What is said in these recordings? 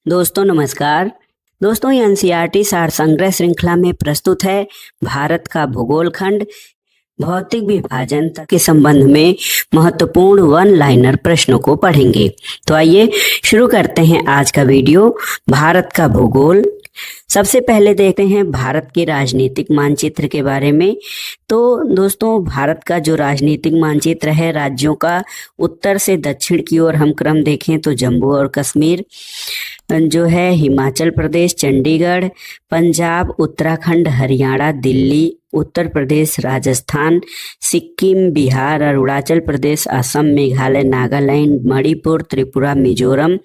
दोस्तों नमस्कार। दोस्तों एनसीईआरटी सार संग्रह श्रृंखला में प्रस्तुत है भारत का भूगोल खंड भौतिक विभाजन तक के संबंध में महत्वपूर्ण वन लाइनर प्रश्नों को पढ़ेंगे। तो आइए शुरू करते हैं आज का वीडियो भारत का भूगोल। सबसे पहले देखते हैं भारत के राजनीतिक मानचित्र के बारे में। तो दोस्तों भारत का जो राजनीतिक मानचित्र है राज्यों का, उत्तर से दक्षिण की ओर हम क्रम देखें तो जम्मू और कश्मीर जो है, हिमाचल प्रदेश, चंडीगढ़, पंजाब, उत्तराखंड, हरियाणा, दिल्ली, उत्तर प्रदेश, राजस्थान, सिक्किम, बिहार, अरुणाचल प्रदेश, असम, मेघालय, नागालैंड, मणिपुर, त्रिपुरा, मिजोरम।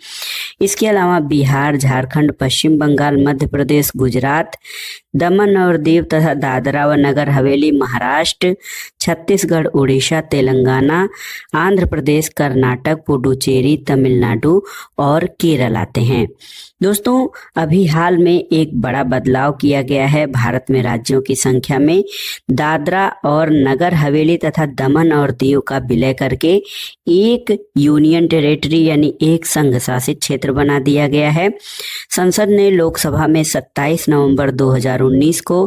इसके अलावा बिहार, झारखंड, पश्चिम बंगाल, मध्य प्रदेश, गुजरात, दमन और दीव तथा दादरा व नगर हवेली, महाराष्ट्र, छत्तीसगढ़, उड़ीसा, तेलंगाना, आंध्र प्रदेश, कर्नाटक, पुडुचेरी, तमिलनाडु और केरल आते हैं। दोस्तों अभी हाल में एक बड़ा बदलाव किया गया है भारत में राज्यों की संख्या में। दादरा और नगर हवेली तथा दमन और दीव का विलय करके एक यूनियन टेरिटरी यानी एक संघ शासित क्षेत्र बना दिया गया है। संसद ने लोकसभा में 27 नवंबर 2019 को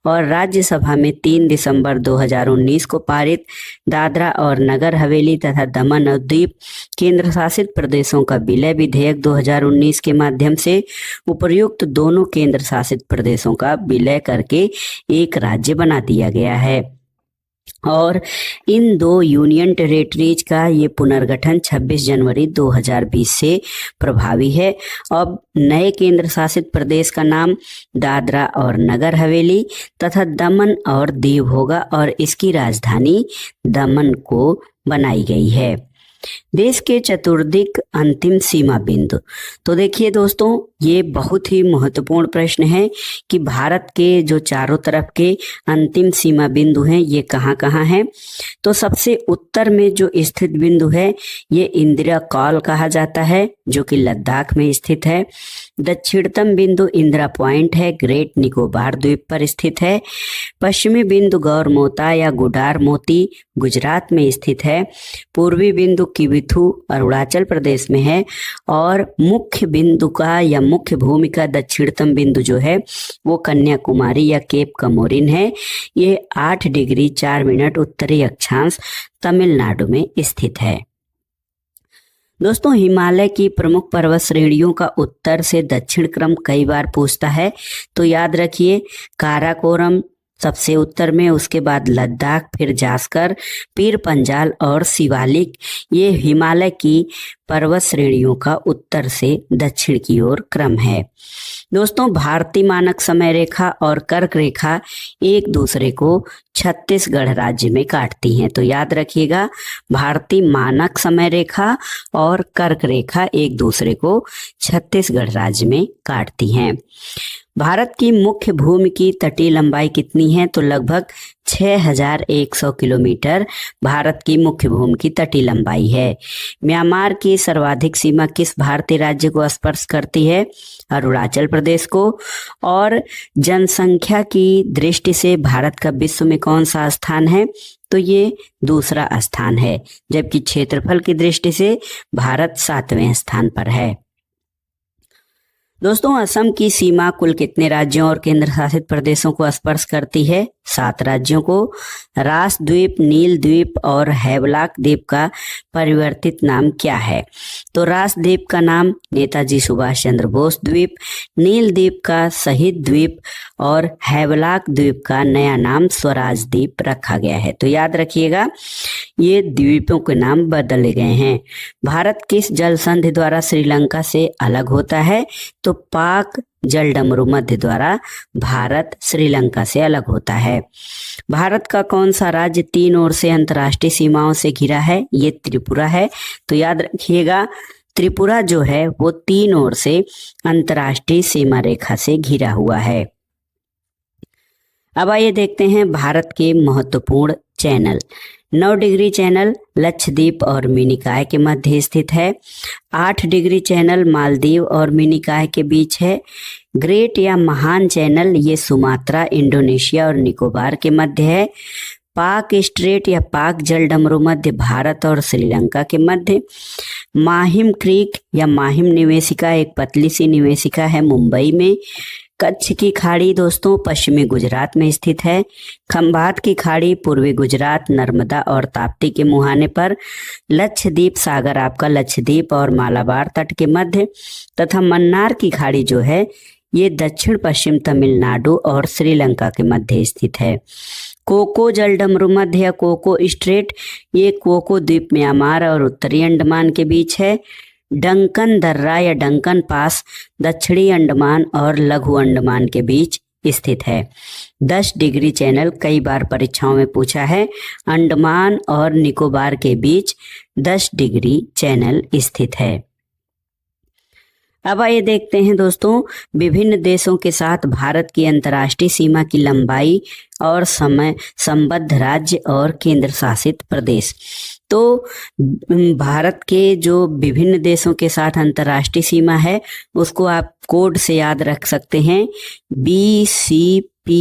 और राज्यसभा में 3 दिसंबर 2019 को पारित दादरा और नगर हवेली तथा दमन और दीव केंद्र शासित प्रदेशों का विलय विधेयक 2019 के माध्यम से उपर्युक्त दोनों केंद्र शासित प्रदेशों का विलय करके एक राज्य बना दिया गया है। और इन दो यूनियन टेरिटरीज का ये पुनर्गठन 26 जनवरी 2020 से प्रभावी है। अब नए केंद्र शासित प्रदेश का नाम दादरा और नगर हवेली तथा दमन और दीव होगा और इसकी राजधानी दमन को बनाई गई है। देश के चतुर्दिक अंतिम सीमा बिंदु। तो देखिए दोस्तों ये बहुत ही महत्वपूर्ण प्रश्न है कि भारत के जो चारों तरफ के अंतिम सीमा बिंदु हैं ये कहाँ कहाँ हैं। तो सबसे उत्तर में जो स्थित बिंदु है ये इंदिरा कॉल कहा जाता है जो कि लद्दाख में स्थित है। दक्षिणतम बिंदु इंदिरा पॉइंट है, ग्रेट निकोबार द्वीप पर स्थित है। पश्चिमी बिंदु गौरमोता या गुडार मोती गुजरात में स्थित है। पूर्वी बिंदु किबिथु अरुणाचल प्रदेश में है और मुख्य बिंदु का या मुख्य भूमि का दक्षिणतम बिंदु जो है वो कन्याकुमारी या केप कमोरिन है। ये 8 डिग्री 4 मिनट उत्तरी अक्षांश तमिलनाडु में स्थित है। दोस्तों हिमालय की प्रमुख पर्वत श्रेणियों का उत्तर से दक्षिण क्रम कई बार पूछता है। तो याद रखिए काराकोरम सबसे उत्तर में, उसके बाद लद्दाख, फिर जास्कर, पीर पंजाल और शिवालिक, ये हिमालय की पर्वत श्रेणियों का उत्तर से दक्षिण की ओर क्रम है। दोस्तों भारतीय मानक समय रेखा और कर्क रेखा एक दूसरे को छत्तीसगढ़ राज्य में काटती हैं। तो याद रखिएगा भारतीय मानक समय रेखा और कर्क रेखा एक दूसरे को छत्तीसगढ़ राज्य में काटती हैं। भारत की मुख्य भूमि की तटीय लंबाई कितनी है? तो लगभग 6100 किलोमीटर भारत की मुख्य भूमि की तटीय लंबाई है। म्यांमार की सर्वाधिक सीमा किस भारतीय राज्य को स्पर्श करती है? अरुणाचल प्रदेश को। और जनसंख्या की दृष्टि से भारत का विश्व में कौन सा स्थान है? तो ये दूसरा स्थान है, जबकि क्षेत्रफल की दृष्टि से भारत 7वें स्थान पर है। दोस्तों असम की सीमा कुल कितने राज्यों और केंद्र शासित प्रदेशों को स्पर्श करती है? 7 राज्यों को। रास द्वीप, नील द्वीप और हैवलॉक द्वीप का परिवर्तित नाम क्या है? तो रास द्वीप का नाम नेताजी सुभाष चंद्र बोस द्वीप, नील द्वीप का शहीद द्वीप और हैवलॉक द्वीप का नया नाम स्वराज द्वीप रखा गया है। तो याद रखिएगा ये द्वीपों के नाम बदले गए हैं। भारत किस जल संधि द्वारा श्रीलंका से अलग होता है? तो पाक जलडमरू मध्य द्वारा भारत श्रीलंका से अलग होता है। भारत का कौन सा राज्य 3 ओर से अंतर्राष्ट्रीय सीमाओं से घिरा है? ये त्रिपुरा है। तो याद रखिएगा त्रिपुरा जो है वो 3 ओर से अंतर्राष्ट्रीय सीमा रेखा से घिरा हुआ है। अब आइए देखते हैं भारत के महत्वपूर्ण चैनल। 9 डिग्री चैनल लक्षद्वीप और मिनिकॉय के मध्य स्थित है। 8 डिग्री चैनल मालदीव और मिनिकॉय के बीच है। ग्रेट या महान चैनल ये सुमात्रा, इंडोनेशिया और निकोबार के मध्य है। पाक स्ट्रेट या पाक जलडमरू मध्य भारत और श्रीलंका के मध्य। माहिम क्रीक या माहिम निवेशिका एक पतली सी निवेशिका है मुंबई में। कच्छ की खाड़ी दोस्तों पश्चिमी गुजरात में स्थित है। खंभात की खाड़ी पूर्वी गुजरात, नर्मदा और ताप्ती के मुहाने पर। लक्षद्वीप सागर आपका लक्षद्वीप और मालाबार तट के मध्य, तथा मन्नार की खाड़ी जो है ये दक्षिण पश्चिम तमिलनाडु और श्रीलंका के मध्य स्थित है। कोको जलडमरू मध्य या कोको स्ट्रेट ये कोको द्वीप म्यांमार और उत्तरी अंडमान के बीच है। डंकन दर्रा या डंकन पास दक्षिणी अंडमान और लघु अंडमान के बीच स्थित है। 10 डिग्री चैनल कई बार परीक्षाओं में पूछा है। अंडमान और निकोबार के बीच 10 डिग्री चैनल स्थित है। अब आइए देखते हैं दोस्तों विभिन्न देशों के साथ भारत की अंतर्राष्ट्रीय सीमा की लंबाई और समय, संबद्ध राज्य और केंद्र शासित प्रदेश। तो भारत के जो विभिन्न देशों के साथ अंतर्राष्ट्रीय सीमा है उसको आप कोड से याद रख सकते हैं, BCPNMBA।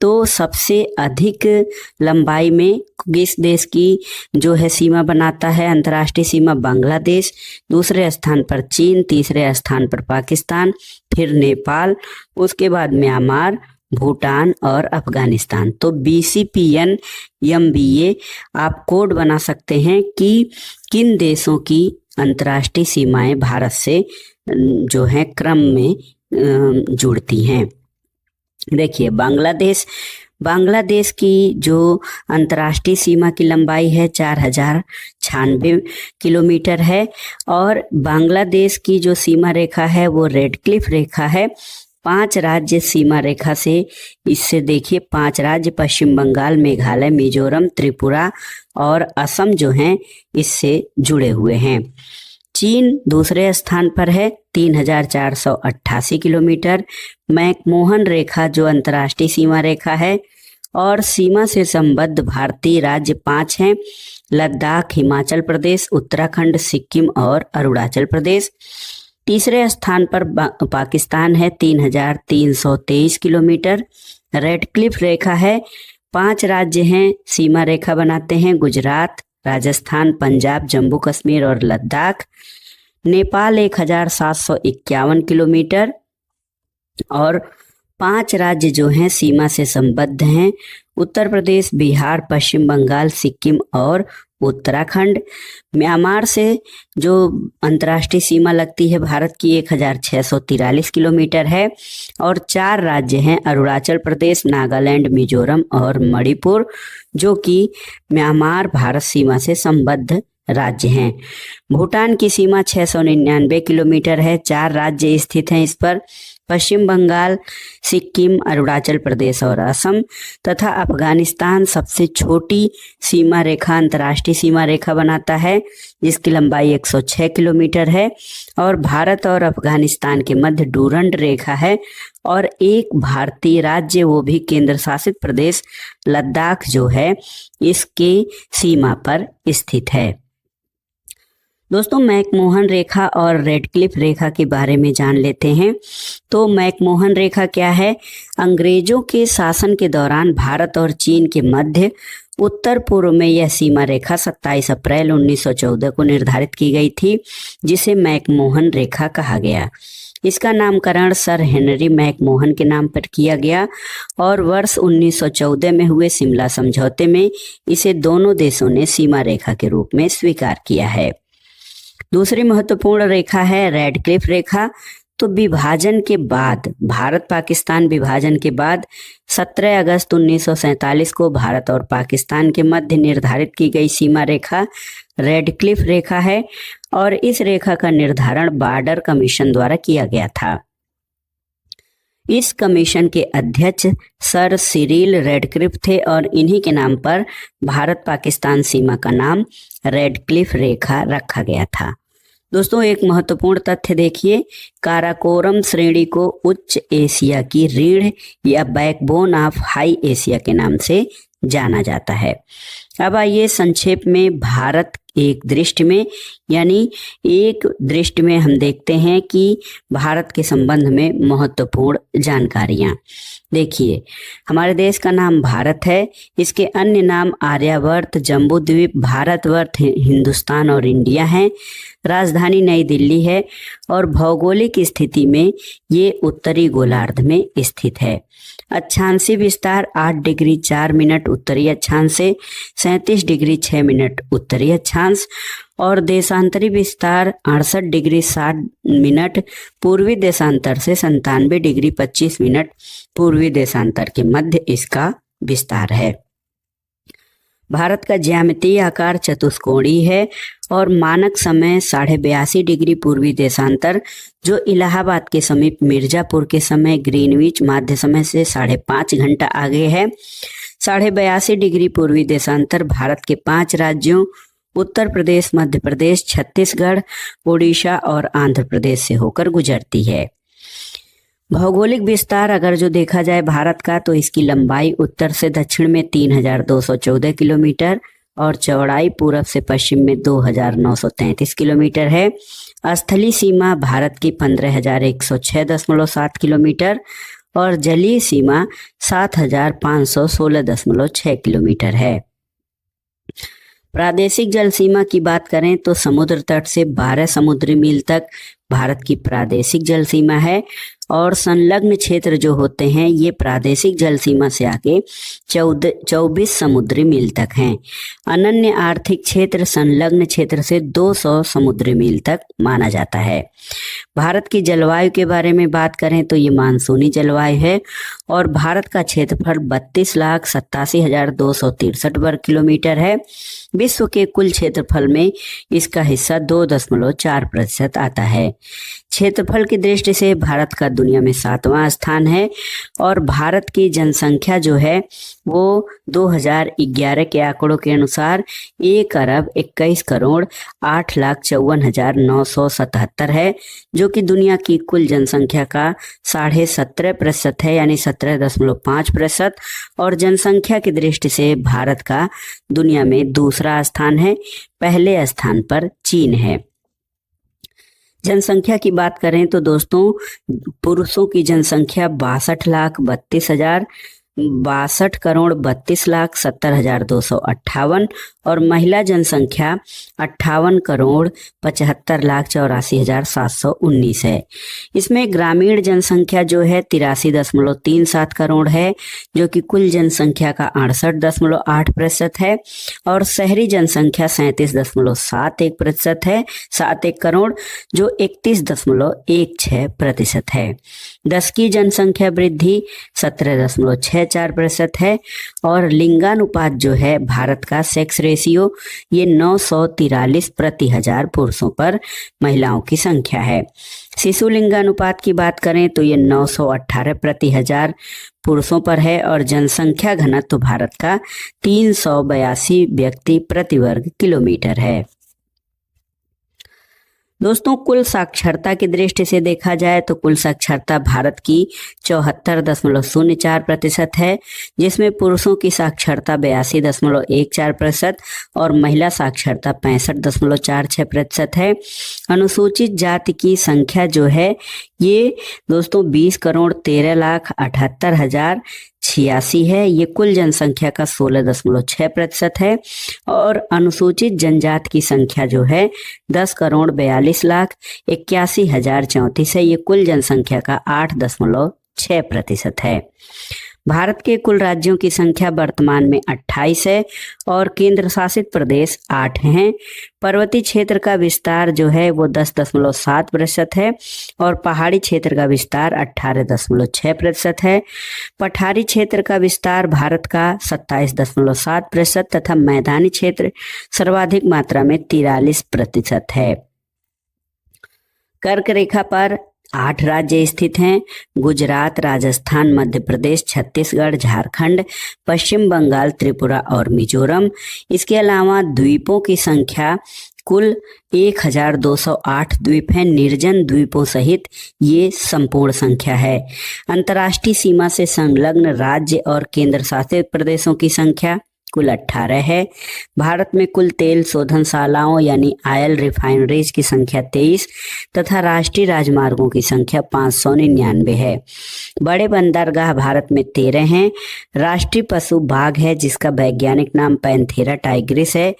तो सबसे अधिक लंबाई में किस देश की जो है सीमा बनाता है अंतर्राष्ट्रीय सीमा? बांग्लादेश। दूसरे स्थान पर चीन, तीसरे स्थान पर पाकिस्तान, फिर नेपाल, उसके बाद म्यांमार, भूटान और अफगानिस्तान। तो BCPNMBA आप कोड बना सकते हैं कि किन देशों की अंतर्राष्ट्रीय सीमाएं भारत से जो है क्रम में जुड़ती हैं। देखिए बांग्लादेश की जो अंतर्राष्ट्रीय सीमा की लंबाई है 4096 किलोमीटर है और बांग्लादेश की जो सीमा रेखा है वो रेड क्लिफ रेखा है। 5 राज्य सीमा रेखा से, इससे देखिए 5 राज्य पश्चिम बंगाल, मेघालय, मिजोरम, त्रिपुरा और असम जो हैं इससे जुड़े हुए हैं। चीन दूसरे स्थान पर है 3488 किलोमीटर। मैकमोहन रेखा जो अंतर्राष्ट्रीय सीमा रेखा है और सीमा से संबद्ध भारतीय राज्य 5 हैं, लद्दाख, हिमाचल प्रदेश, उत्तराखंड, सिक्किम और अरुणाचल प्रदेश। तीसरे स्थान पर पाकिस्तान है 3323 किलोमीटर। रेड क्लिफ रेखा है, 5 राज्य हैं सीमा रेखा बनाते हैं, गुजरात, राजस्थान, पंजाब, जम्मू कश्मीर और लद्दाख। नेपाल 1751 किलोमीटर और 5 राज्य जो हैं सीमा से संबद्ध हैं, उत्तर प्रदेश, बिहार, पश्चिम बंगाल, सिक्किम और उत्तराखंड। म्यांमार से जो अंतर्राष्ट्रीय सीमा लगती है भारत की 1643 किलोमीटर है और 4 राज्य हैं अरुणाचल प्रदेश, नागालैंड, मिजोरम और मणिपुर, जो कि म्यांमार भारत सीमा से संबद्ध राज्य हैं। भूटान की सीमा 699 किलोमीटर है, 4 राज्य स्थित हैं इस पर, पश्चिम बंगाल, सिक्किम, अरुणाचल प्रदेश और असम। तथा अफगानिस्तान सबसे छोटी सीमा रेखा अंतर्राष्ट्रीय सीमा रेखा बनाता है जिसकी लंबाई 106 किलोमीटर है और भारत और अफगानिस्तान के मध्य डूरंड रेखा है और एक भारतीय राज्य वो भी केंद्र शासित प्रदेश लद्दाख जो है इसके सीमा पर स्थित है। दोस्तों मैकमोहन रेखा और रेड क्लिफ रेखा के बारे में जान लेते हैं। तो मैकमोहन रेखा क्या है? अंग्रेजों के शासन के दौरान भारत और चीन के मध्य उत्तर पूर्व में यह सीमा रेखा 27 अप्रैल 1914 को निर्धारित की गई थी, जिसे मैकमोहन रेखा कहा गया। इसका नामकरण सर हेनरी मैकमोहन के नाम पर किया गया और वर्ष 1914 में हुए शिमला समझौते में इसे दोनों देशों ने सीमा रेखा के रूप में स्वीकार किया है। दूसरी महत्वपूर्ण रेखा है रेड क्लिफ रेखा। तो विभाजन के बाद, भारत पाकिस्तान विभाजन के बाद 17 अगस्त 1947 को भारत और पाकिस्तान के मध्य निर्धारित की गई सीमा रेखा रेड क्लिफ रेखा है और इस रेखा का निर्धारण बॉर्डर कमीशन द्वारा किया गया था। इस कमीशन के अध्यक्ष सर सिरिल रेडक्लिफ थे और इन्हीं के नाम पर भारत पाकिस्तान सीमा का नाम रेड क्लिफ रेखा रखा गया था। दोस्तों एक महत्वपूर्ण तथ्य देखिए, काराकोरम श्रेणी को उच्च एशिया की रीढ़ या बैकबोन ऑफ हाई एशिया के नाम से जाना जाता है। अब आइए संक्षेप में भारत एक दृष्टि में, यानी एक दृष्टि में हम देखते हैं कि भारत के संबंध में महत्वपूर्ण जानकारियां। देखिए, हमारे देश का नाम भारत है। इसके अन्य नाम आर्यावर्त, जम्बूद्वीप, भारतवर्ष, हिंदुस्तान और इंडिया हैं। राजधानी नई दिल्ली है और भौगोलिक स्थिति में ये उत्तरी गोलार्ध में स्थित है। अक्षांशीय विस्तार 8 डिग्री 4 मिनट उत्तरी अक्षांश से 37 डिग्री 6 मिनट उत्तरी अक्षांश और देशांतरी विस्तार 68 डिग्री 60 मिनट पूर्वी देशांतर से 97 डिग्री 25 मिनट पूर्वी देशांतर के मध्य इसका विस्तार है। भारत का ज्यामितीय आकार चतुष्कोणीय है और मानक समय 82.5 डिग्री पूर्वी देशांतर, जो इलाहाबाद के समीप मिर्जापुर के समय ग्रीनविच माध्य समय से 5.5 घंटा आगे है। 82.5 डिग्री पूर्वी देशांतर भारत के 5 राज्यों उत्तर प्रदेश, मध्य प्रदेश, छत्तीसगढ़, उड़ीसा और आंध्र प्रदेश से होकर गुजरती है। भौगोलिक विस्तार अगर जो देखा जाए भारत का, तो इसकी लंबाई उत्तर से दक्षिण में 3214 किलोमीटर और चौड़ाई पूरब से पश्चिम में 2933 किलोमीटर है। स्थलीय सीमा भारत की 15,106.7 किलोमीटर और जलीय सीमा 7,516.6 किलोमीटर है। प्रादेशिक जल सीमा की बात करें तो समुद्र तट से 12 समुद्री मील तक भारत की प्रादेशिक जल सीमा है और संलग्न क्षेत्र जो होते हैं ये प्रादेशिक जल सीमा से आगे 24 समुद्री मील तक हैं। अनन्य आर्थिक क्षेत्र संलग्न क्षेत्र से 200 समुद्री मील तक माना जाता है। भारत की जलवायु के बारे में बात करें तो ये मानसूनी जलवायु है और भारत का क्षेत्रफल 32,87,263 वर्ग किलोमीटर है। विश्व के कुल क्षेत्रफल में इसका हिस्सा 2.4% आता है। क्षेत्रफल की दृष्टि से भारत का दुनिया में 7वां स्थान है और भारत की जनसंख्या जो है वो 2011 के आंकड़ों के अनुसार 1,21,08,54,977 है, जो कि दुनिया की कुल जनसंख्या का 17.5% है, यानी 17.5%। और जनसंख्या की दृष्टि से भारत का दुनिया में दूसरा स्थान है, पहले स्थान पर चीन है। जनसंख्या की बात करें तो दोस्तों, पुरुषों की जनसंख्या 62,32,70,258 और महिला जनसंख्या 58,75,84,719 है। इसमें ग्रामीण जनसंख्या जो है 83.37 करोड़ है, जो कि कुल जनसंख्या का 68.8% है और शहरी जनसंख्या 37.71% है, 71 करोड़, जो 31.16% है। 10 की जनसंख्या वृद्धि 17.64% है और लिंगानुपात जो है भारत का सेक्स रेशियो ये 943 प्रति हजार पुरुषों पर महिलाओं की संख्या है। शिशु लिंगानुपात की बात करें तो ये 918 प्रति हजार पुरुषों पर है और जनसंख्या घनत्व भारत का 382 व्यक्ति प्रति वर्ग किलोमीटर है। दोस्तों, कुल साक्षरता की दृष्टि से देखा जाए तो कुल साक्षरता भारत की 74.04% है, जिसमें पुरुषों की साक्षरता 82.14% और महिला साक्षरता 65.46% है। अनुसूचित जाति की संख्या जो है ये दोस्तों 20,13,78,086 है, ये कुल जनसंख्या का 16.6% है और अनुसूचित जनजाति की संख्या जो है 10,42,81,034 है, ये कुल जनसंख्या का 8.6% है। भारत के कुल राज्यों की संख्या वर्तमान में 28 है और केंद्र शासित प्रदेश 8 हैं। पर्वतीय क्षेत्र का विस्तार जो है वो 10.7% है और पहाड़ी क्षेत्र का विस्तार 18.6% है। पठारी क्षेत्र का विस्तार भारत का 27.7% तथा मैदानी क्षेत्र सर्वाधिक मात्रा में 43% है। कर्क रेखा पर 8 राज्य स्थित हैं: गुजरात, राजस्थान, मध्य प्रदेश, छत्तीसगढ़, झारखंड, पश्चिम बंगाल, त्रिपुरा और मिजोरम। इसके अलावा द्वीपों की संख्या कुल 1,208 द्वीप हैं, निर्जन द्वीपों सहित ये संपूर्ण संख्या है। अंतर्राष्ट्रीय सीमा से संलग्न राज्य और केंद्र शासित प्रदेशों की संख्या कुल 18 है। भारत में कुल तेल शोधनशालाओं यानी ऑयल रिफाइनरीज की संख्या 23 तथा राष्ट्रीय राजमार्गों की संख्या 599 है। बड़े बंदरगाह भारत में 13 हैं। राष्ट्रीय पशु बाघ है जिसका वैज्ञानिक नाम पैंथेरा टाइग्रिस है।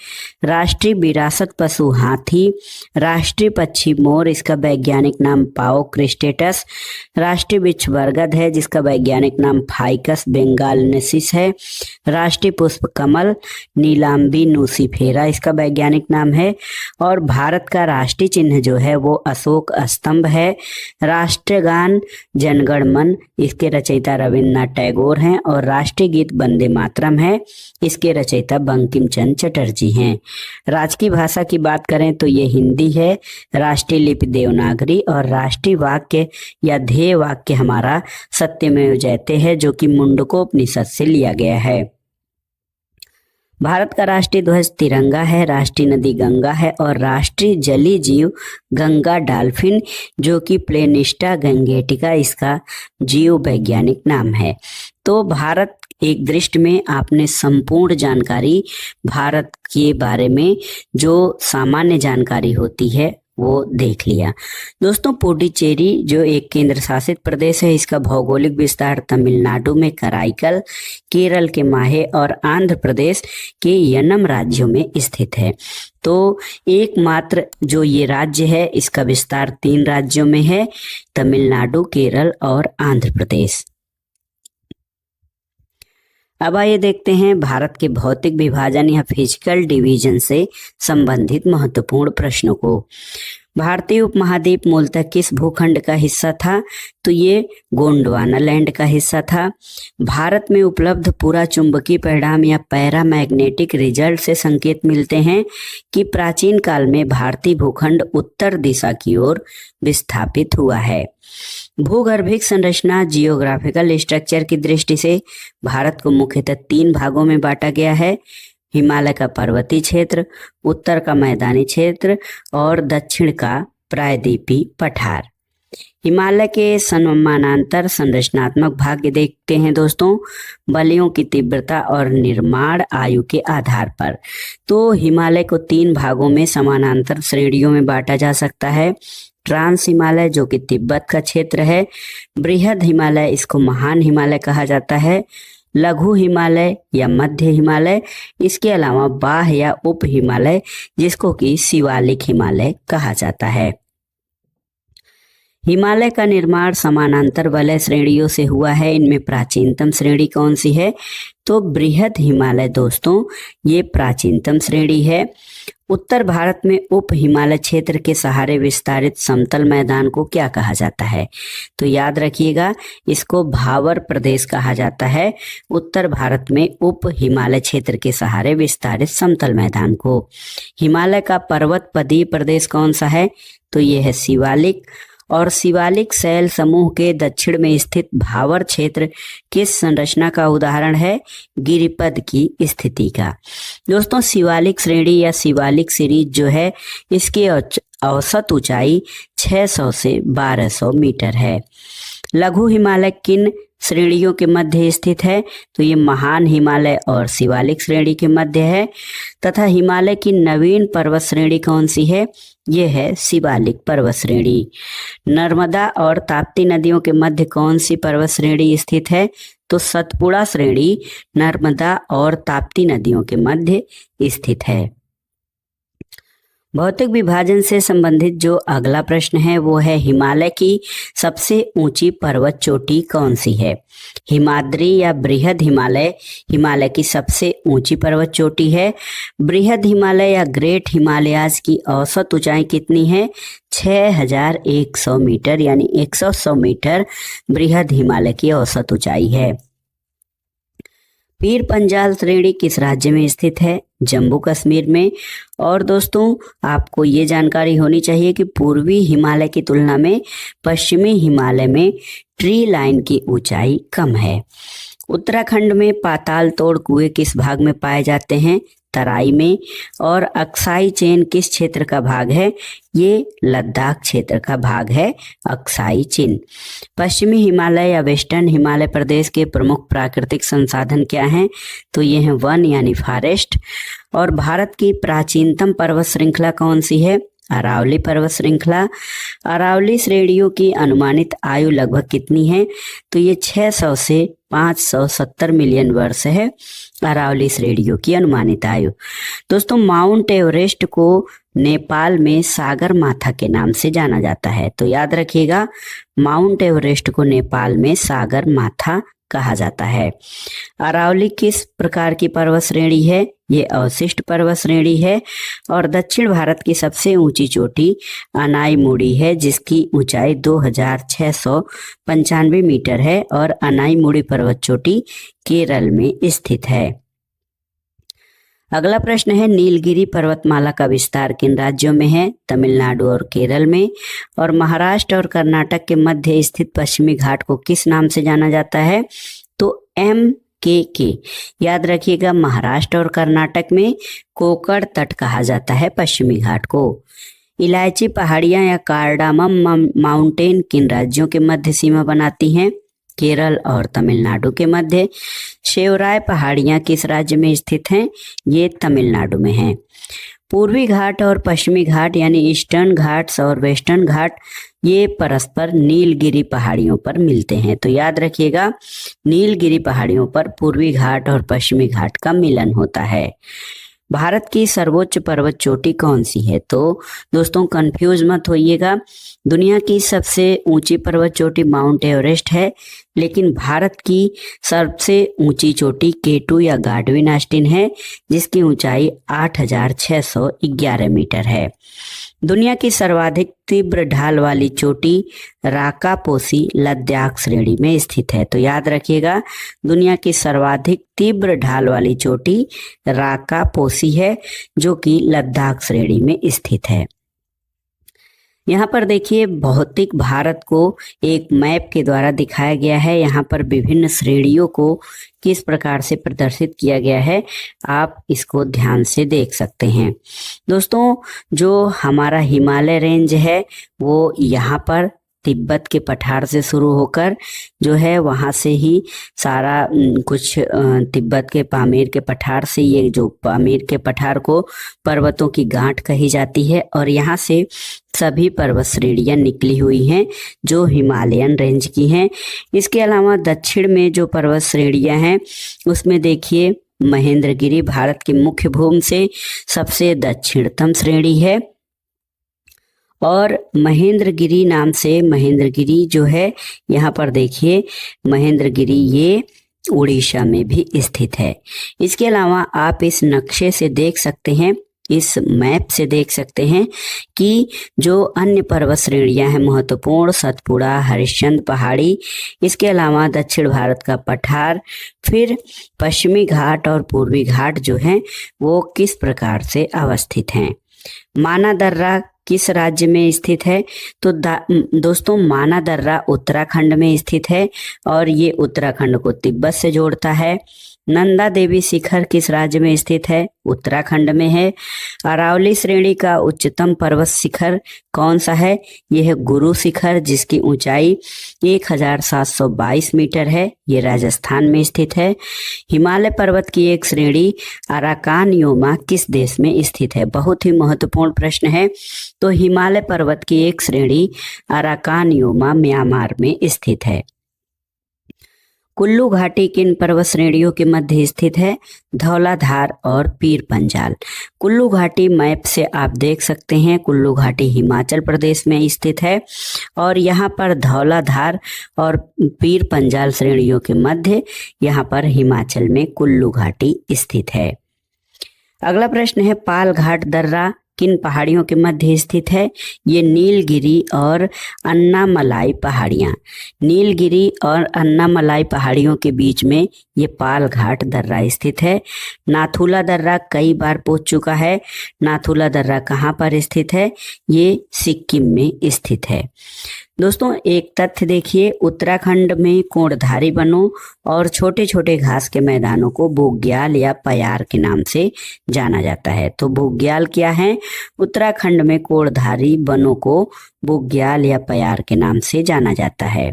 राष्ट्रीय विरासत पशु हाथी। राष्ट्रीय पक्षी मोर, इसका वैज्ञानिक नाम पाओ क्रिस्टेटस। राष्ट्रीय वृक्ष बरगद है जिसका वैज्ञानिक नाम फाइकस बेंगालेंसिस है। राष्ट्रीय पुष्प कमल नीलाम्बी नूसीफेरा, इसका वैज्ञानिक नाम है। और भारत का राष्ट्रीय चिन्ह जो है वो अशोक स्तंभ है। राष्ट्रगान जनगण मन, इसके रचयिता रविन्द्रनाथ टैगोर हैं। और राष्ट्रीय गीत वंदे मातरम है, इसके रचयिता बंकिम चंद्र चटर्जी हैं। राजकीय भाषा की बात करें तो ये हिंदी है। राष्ट्रीय लिपि देवनागरी और राष्ट्रीय वाक्य या ध्येय वाक्य हमारा सत्यमेव जयते है जो कि मुंडकोपनिषद से लिया गया है। भारत का राष्ट्रीय ध्वज तिरंगा है। राष्ट्रीय नदी गंगा है और राष्ट्रीय जलीय जीव गंगा डॉल्फिन जो कि प्लेनिस्टा गंगेटिका इसका जीव वैज्ञानिक नाम है। तो भारत एक दृष्टि में आपने संपूर्ण जानकारी भारत के बारे में जो सामान्य जानकारी होती है वो देख लिया। दोस्तों, पुडुचेरी जो एक केंद्र शासित प्रदेश है, इसका भौगोलिक विस्तार तमिलनाडु में कराईकल, केरल के माहे और आंध्र प्रदेश के यनम राज्यों में स्थित है। तो एकमात्र जो ये राज्य है इसका विस्तार 3 राज्यों में है, तमिलनाडु, केरल और आंध्र प्रदेश। अब आइए देखते हैं भारत के भौतिक विभाजन या फिजिकल डिवीजन से संबंधित महत्वपूर्ण प्रश्नों को। भारतीय उपमहाद्वीप मूलतः किस भूखंड का हिस्सा था? तो ये गोंडवाना लैंड का हिस्सा था। भारत में उपलब्ध पूरा चुंबकीय परिणाम या पैरामैग्नेटिक रिजल्ट से संकेत मिलते हैं कि प्राचीन काल में भारतीय भूखंड उत्तर दिशा की ओर विस्थापित हुआ है। भूगर्भिक संरचना जियोग्राफिकल स्ट्रक्चर की दृष्टि से भारत को मुख्यतः 3 भागों में बांटा गया है। हिमालय का पर्वतीय क्षेत्र, उत्तर का मैदानी क्षेत्र और दक्षिण का प्रायद्वीपीय पठार। हिमालय के समानांतर संरचनात्मक भाग देखते हैं दोस्तों, बलियों की तीव्रता और निर्माण आयु के आधार पर। तो हिमालय को 3 भागों में समानांतर श्रेणियों में बांटा जा सकता है। ट्रांस हिमालय जो कि तिब्बत का क्षेत्र है, बृहद हिमालय इसको महान हिमालय कहा जाता है, लघु हिमालय या मध्य हिमालय, इसके अलावा बाह्य या उप हिमालय जिसको कि शिवालिक हिमालय कहा जाता है। हिमालय का निर्माण समानांतर वलय श्रेणियों से हुआ है। इनमें प्राचीनतम श्रेणी कौन सी है? तो बृहद हिमालय दोस्तों, ये प्राचीनतम श्रेणी है। उत्तर भारत में उप हिमालय क्षेत्र के सहारे विस्तारित समतल मैदान को क्या कहा जाता है? तो याद रखिएगा, इसको भावर प्रदेश कहा जाता है। उत्तर भारत में उप हिमालय क्षेत्र के सहारे विस्तारित समतल मैदान को। हिमालय का पर्वतपदीय प्रदेश कौन सा है? तो ये है शिवालिक। और शिवालिक शैल समूह के दक्षिण में स्थित भावर क्षेत्र किस संरचना का उदाहरण है? गिरिपद की स्थिति का। दोस्तों, शिवालिक श्रेणी या शिवालिक सीरीज जो है इसकी औसत ऊंचाई 600 से 1200 मीटर है। लघु हिमालय किन श्रेणियों के मध्य स्थित है? तो ये महान हिमालय और शिवालिक श्रेणी के मध्य है। तथा हिमालय की नवीन पर्वत श्रेणी कौन सी है? ये है शिवालिक पर्वत श्रेणी। नर्मदा और ताप्ती नदियों के मध्य कौन सी पर्वत श्रेणी स्थित है? तो सतपुड़ा श्रेणी नर्मदा और ताप्ती नदियों के मध्य स्थित है। भौतिक विभाजन से संबंधित जो अगला प्रश्न है वो है हिमालय की सबसे ऊंची पर्वत चोटी कौन सी है? हिमाद्री या बृहद हिमालय हिमालय की सबसे ऊंची पर्वत चोटी है। बृहद हिमालय या ग्रेट हिमालयाज की औसत ऊंचाई कितनी है? 6100 मीटर, यानी 100 मीटर बृहद हिमालय की औसत ऊंचाई है। पीर पंजाल श्रेणी किस राज्य में स्थित है? जम्मू कश्मीर में। और दोस्तों, आपको ये जानकारी होनी चाहिए कि पूर्वी हिमालय की तुलना में पश्चिमी हिमालय में ट्री लाइन की ऊंचाई कम है। उत्तराखंड में पाताल तोड़ कुएं किस भाग में पाए जाते हैं? तराई में। और अक्साई चेन किस क्षेत्र का भाग है? ये लद्दाख क्षेत्र का भाग है अक्साई चेन। पश्चिमी हिमालय या वेस्टर्न हिमालय प्रदेश के प्रमुख प्राकृतिक संसाधन क्या हैं? तो ये हैं वन यानी फॉरेस्ट। और भारत की प्राचीनतम पर्वत श्रृंखला कौन सी है? अरावली पर्वत श्रृंखला। अरावली श्रेणियों की अनुमानित आयु लगभग कितनी है? तो ये 600 से 570 मिलियन वर्ष है अरावली श्रेणियों की अनुमानित आयु। दोस्तों, माउंट एवरेस्ट को नेपाल में सागर माथा के नाम से जाना जाता है। तो याद रखिएगा, माउंट एवरेस्ट को नेपाल में सागर माथा कहा जाता है। अरावली किस प्रकार की पर्वत श्रेणी है? ये अवशिष्ट पर्वत श्रेणी है। और दक्षिण भारत की सबसे ऊंची चोटी अनाईमुड़ी है, जिसकी ऊंचाई 2695 मीटर है। और अनाईमुड़ी पर्वत चोटी केरल में स्थित है। अगला प्रश्न है, नीलगिरी पर्वतमाला का विस्तार किन राज्यों में है? तमिलनाडु और केरल में। और महाराष्ट्र और कर्नाटक के मध्य स्थित पश्चिमी घाट को किस नाम से जाना जाता है? तो MKK। याद रखिएगा, महाराष्ट्र और कर्नाटक में कोकड़ तट कहा जाता है पश्चिमी घाट को। इलायची पहाड़ियां या कार्डामम माउंटेन किन राज्यों के मध्य सीमा बनाती हैं? केरल और तमिलनाडु के मध्य। शेवराय पहाड़ियां किस राज्य में स्थित हैं? ये तमिलनाडु में हैं। पूर्वी घाट और पश्चिमी घाट यानी ईस्टर्न घाट्स और वेस्टर्न घाट ये परस्पर नीलगिरी पहाड़ियों पर मिलते हैं। तो याद रखिएगा, नीलगिरी पहाड़ियों पर पूर्वी घाट और पश्चिमी घाट का मिलन होता है। भारत की सर्वोच्च पर्वत चोटी कौन सी है? तो दोस्तों, कंफ्यूज मत होइएगा, दुनिया की सबसे ऊंची पर्वत चोटी माउंट एवरेस्ट है, लेकिन भारत की सबसे ऊंची चोटी K2 या गाडविन ऑस्टिन है, जिसकी ऊंचाई 8611 मीटर है। दुनिया की सर्वाधिक तीव्र ढाल वाली चोटी राकापोसी लद्दाख श्रेणी में स्थित है। तो याद रखिएगा, दुनिया की सर्वाधिक तीव्र ढाल वाली चोटी राकापोसी है, जो कि लद्दाख श्रेणी में स्थित है। यहाँ पर देखिए, भौतिक भारत को एक मैप के द्वारा दिखाया गया है। यहाँ पर विभिन्न श्रेणियों को किस प्रकार से प्रदर्शित किया गया है, आप इसको ध्यान से देख सकते हैं। दोस्तों, जो हमारा हिमालय रेंज है वो यहाँ पर तिब्बत के पठार से शुरू होकर जो है वहाँ से ही सारा कुछ तिब्बत के पामीर के पठार से, ये जो पामीर के पठार को पर्वतों की गांठ कही जाती है, और यहाँ से सभी पर्वत श्रेणियाँ निकली हुई हैं जो हिमालयन रेंज की हैं। इसके अलावा दक्षिण में जो पर्वत श्रेणियाँ हैं उसमें देखिए, महेंद्रगिरी भारत की मुख्य भूमि से सबसे दक्षिणतम श्रेणी है। और महेंद्रगिरी नाम से, महेंद्रगिरी जो है यहाँ पर देखिए, महेंद्रगिरी ये उड़ीसा में भी स्थित है। इसके अलावा आप इस नक्शे से देख सकते हैं, इस मैप से देख सकते हैं कि जो अन्य पर्वत श्रेणियां हैं महत्वपूर्ण, सतपुड़ा, हरिश्चंद्र पहाड़ी, इसके अलावा दक्षिण भारत का पठार, फिर पश्चिमी घाट और पूर्वी घाट जो हैं वो किस प्रकार से अवस्थित हैं। माना दर्रा किस राज्य में स्थित है? तो दोस्तों, माना दर्रा उत्तराखंड में स्थित है और ये उत्तराखंड को तिब्बत से जोड़ता है। नंदा देवी शिखर किस राज्य में स्थित है? उत्तराखंड में है। अरावली श्रेणी का उच्चतम पर्वत शिखर कौन सा है? यह है गुरु शिखर, जिसकी ऊंचाई 1722 मीटर है, ये राजस्थान में स्थित है। हिमालय पर्वत की एक श्रेणी अराकानयोमा किस देश में स्थित है? बहुत ही महत्वपूर्ण प्रश्न है। तो हिमालय पर्वत की एक श्रेणी अराकानयोमा म्यांमार में स्थित है। कुल्लू घाटी किन पर्वत श्रेणियों के मध्य स्थित है? धौलाधार और पीर पंजाल। कुल्लू घाटी मैप से आप देख सकते हैं, कुल्लू घाटी हिमाचल प्रदेश में स्थित है और यहाँ पर धौलाधार और पीर पंजाल श्रेणियों के मध्य यहाँ पर हिमाचल में कुल्लू घाटी स्थित है। अगला प्रश्न है, पाल घाट दर्रा किन पहाड़ियों के मध्य स्थित है? ये नीलगिरी और अन्नामलाई पहाड़ियाँ। नीलगिरी और अन्नामलाई पहाड़ियों के बीच में ये पाल घाट दर्रा स्थित है। नाथुला दर्रा कई बार पूछ चुका है। नाथुला दर्रा कहाँ पर स्थित है? ये सिक्किम में स्थित है। दोस्तों एक तथ्य देखिए, उत्तराखंड में कोणधारी वनों और छोटे छोटे घास के मैदानों को बुग्याल या पयार के नाम से जाना जाता है। तो बुग्याल क्या है? उत्तराखंड में कोणधारी वनों को बुग्याल या पयार के नाम से जाना जाता है।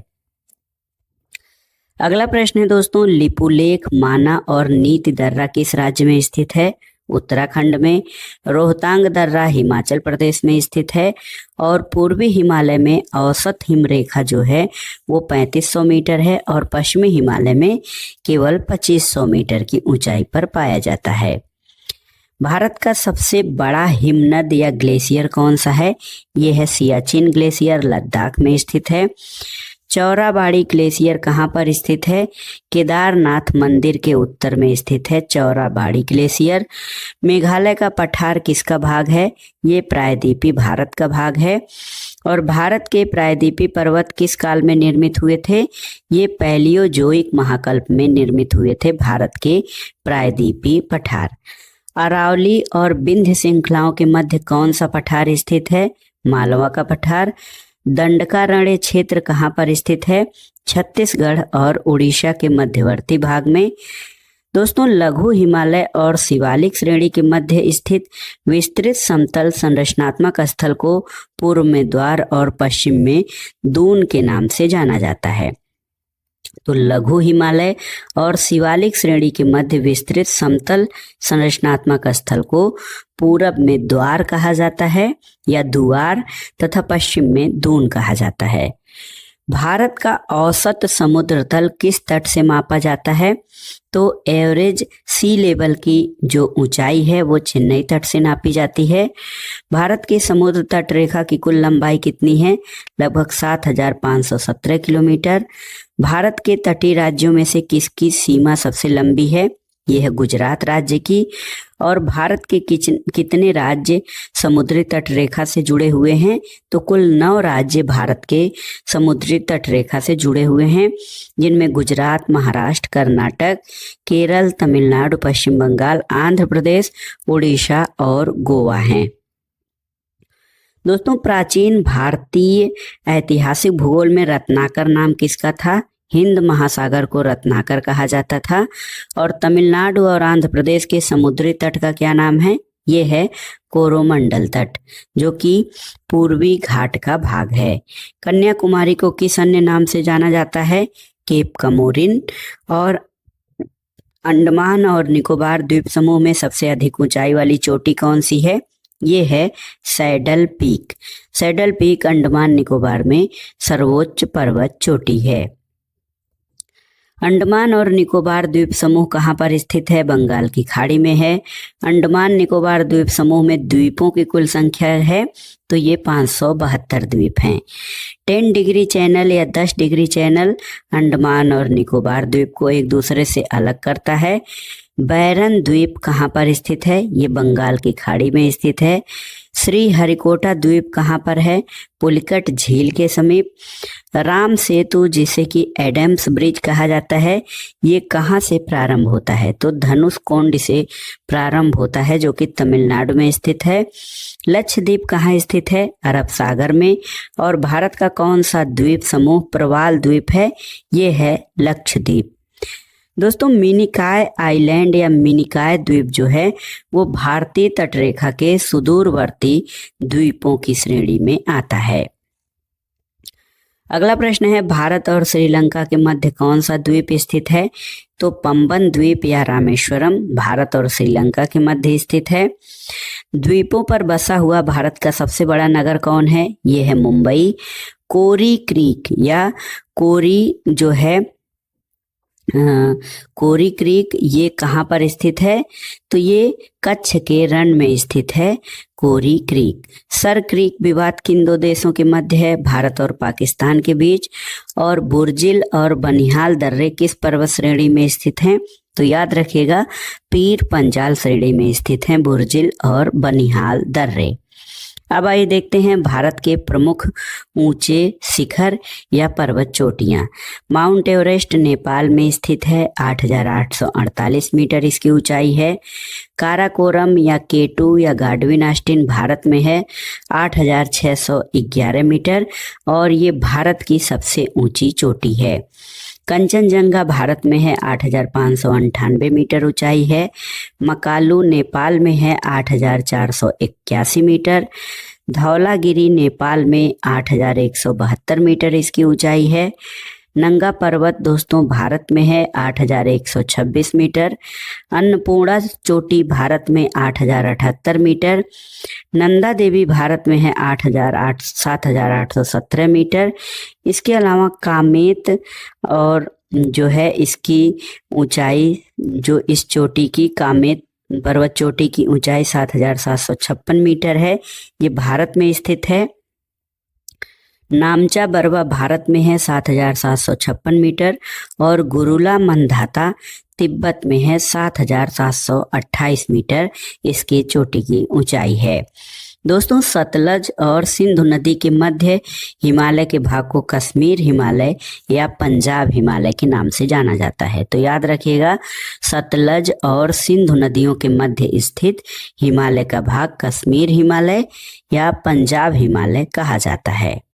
अगला प्रश्न है दोस्तों, लिपुलेख, माना और नीति दर्रा किस राज्य में स्थित है? उत्तराखंड में। रोहतांग दर्रा हिमाचल प्रदेश में स्थित है और पूर्वी हिमालय में औसत हिमरेखा जो है वो 3500 मीटर है और पश्चिमी हिमालय में केवल 2500 मीटर की ऊंचाई पर पाया जाता है। भारत का सबसे बड़ा हिमनद या ग्लेशियर कौन सा है? ये है सियाचिन ग्लेशियर, लद्दाख में स्थित है। चौराबाड़ी ग्लेशियर कहाँ पर स्थित है? केदारनाथ मंदिर के उत्तर में स्थित है चौराबाड़ी ग्लेशियर। मेघालय का पठार किसका भाग है? ये प्रायद्वीपीय भारत का भाग है। और भारत के प्रायद्वीपीय पर्वत किस काल में निर्मित हुए थे? ये पैलियोजोइक महाकल्प में निर्मित हुए थे भारत के प्रायद्वीपीय पठार। अरावली और विंध्य श्रृंखलाओं के मध्य कौन सा पठार स्थित है? मालवा का पठार। दंडकारण्य क्षेत्र कहाँ पर स्थित है? छत्तीसगढ़ और उड़ीसा के मध्यवर्ती भाग में। दोस्तों लघु हिमालय और शिवालिक श्रेणी के मध्य स्थित विस्तृत समतल संरचनात्मक स्थल को पूर्व में द्वार और पश्चिम में दून के नाम से जाना जाता है। तो लघु हिमालय और शिवालिक श्रेणी के मध्य विस्तृत समतल संरचनात्मक स्थल को पूरब में द्वार कहा जाता है या दुआर तथा पश्चिम में दून कहा जाता है। भारत का औसत समुद्र तल किस तट से मापा जाता है? तो एवरेज सी लेवल की जो ऊंचाई है वो चेन्नई तट से नापी जाती है। भारत की समुद्र तट रेखा की कुल लंबाई कितनी है? लगभग 7517 किलोमीटर। भारत के तटीय राज्यों में से किसकी सीमा सबसे लंबी है? यह है गुजरात राज्य की। और भारत के कितने राज्य समुद्री तट रेखा से जुड़े हुए हैं? तो कुल 9 राज्य भारत के समुद्री तट रेखा से जुड़े हुए हैं, जिनमें गुजरात, महाराष्ट्र, कर्नाटक, केरल, तमिलनाडु, पश्चिम बंगाल, आंध्र प्रदेश, उड़ीसा और गोवा हैं। दोस्तों प्राचीन भारतीय ऐतिहासिक भूगोल में रत्नाकर नाम किसका था? हिंद महासागर को रत्नाकर कहा जाता था। और तमिलनाडु और आंध्र प्रदेश के समुद्री तट का क्या नाम है? ये है कोरोमंडल तट, जो कि पूर्वी घाट का भाग है। कन्याकुमारी को किस अन्य नाम से जाना जाता है? केप कमोरिन। और अंडमान और निकोबार द्वीप समूह में सबसे अधिक ऊंचाई वाली चोटी कौन सी है? ये है saddle peak. Saddle peak Andaman Nicobar में सर्वोच्च पर्वत चोटी है। अंडमान और निकोबार द्वीप समूह कहाँ पर स्थित है? बंगाल की खाड़ी में है। अंडमान निकोबार द्वीप समूह में द्वीपों की कुल संख्या है तो ये 572 द्वीप हैं। 10 डिग्री चैनल या 10 डिग्री चैनल अंडमान और निकोबार द्वीप को एक दूसरे से अलग करता है। बैरन द्वीप कहाँ पर स्थित है? ये बंगाल की खाड़ी में स्थित है। श्री हरिकोटा द्वीप कहाँ पर है? पुलिकट झील के समीप। राम सेतु जिसे कि एडम्स ब्रिज कहा जाता है, ये कहाँ से प्रारंभ होता है? तो धनुषकोडी से प्रारंभ होता है, जो कि तमिलनाडु में स्थित है। लक्षद्वीप कहाँ स्थित है? अरब सागर में। और भारत का कौन सा द्वीप समूह प्रवाल द्वीप है? ये है लक्षद्वीप। दोस्तों मिनिकॉय आइलैंड या मिनिकॉय द्वीप जो है वो भारतीय तटरेखा के सुदूरवर्ती द्वीपों की श्रेणी में आता है। अगला प्रश्न है, भारत और श्रीलंका के मध्य कौन सा द्वीप स्थित है? तो पंबन द्वीप या रामेश्वरम भारत और श्रीलंका के मध्य स्थित है। द्वीपों पर बसा हुआ भारत का सबसे बड़ा नगर कौन है? ये है मुंबई। कोरी क्रीक या कोरी जो है कोरी क्रीक ये कहाँ पर स्थित है? तो ये कच्छ के रण में स्थित है कोरी क्रीक। सर क्रीक विवाद किन दो देशों के मध्य है? भारत और पाकिस्तान के बीच। और बुर्जिल और बनिहाल दर्रे किस पर्वत श्रेणी में स्थित हैं? तो याद रखिएगा पीर पंजाल श्रेणी में स्थित हैं बुर्जिल और बनिहाल दर्रे। अब आइए देखते हैं भारत के प्रमुख ऊंचे शिखर या पर्वत चोटियां। माउंट एवरेस्ट नेपाल में स्थित है, 8,848 मीटर इसकी ऊंचाई है। काराकोरम या केटू या गाडविन आस्टिन भारत में है, 8,611 मीटर और ये भारत की सबसे ऊंची चोटी है। कंचनजंगा भारत में है, 8,598 मीटर ऊंचाई है। मकालू नेपाल में है, 8,481 मीटर। धौलागिरी नेपाल में 8,172 मीटर इसकी ऊंचाई है। नंगा पर्वत दोस्तों भारत में है, 8,126 मीटर। अन्नपूर्णा चोटी भारत में 8,078 मीटर। नंदा देवी भारत में है, 7,817 मीटर। इसके अलावा कामेत और जो है इसकी ऊंचाई, जो इस चोटी की कामेत पर्वत चोटी की ऊंचाई 7,756 मीटर है, ये भारत में स्थित है। नामचा बरवा भारत में है, 7,756 मीटर और गुरुला मंधाता तिब्बत में है, 7,728 मीटर इसकी चोटी की ऊंचाई है। दोस्तों सतलज और सिंधु नदी के मध्य हिमालय के भाग को कश्मीर हिमालय या पंजाब हिमालय के नाम से जाना जाता है। तो याद रखिएगा, सतलज और सिंधु नदियों के मध्य स्थित हिमालय का भाग कश्मीर हिमालय या पंजाब हिमालय कहा जाता है।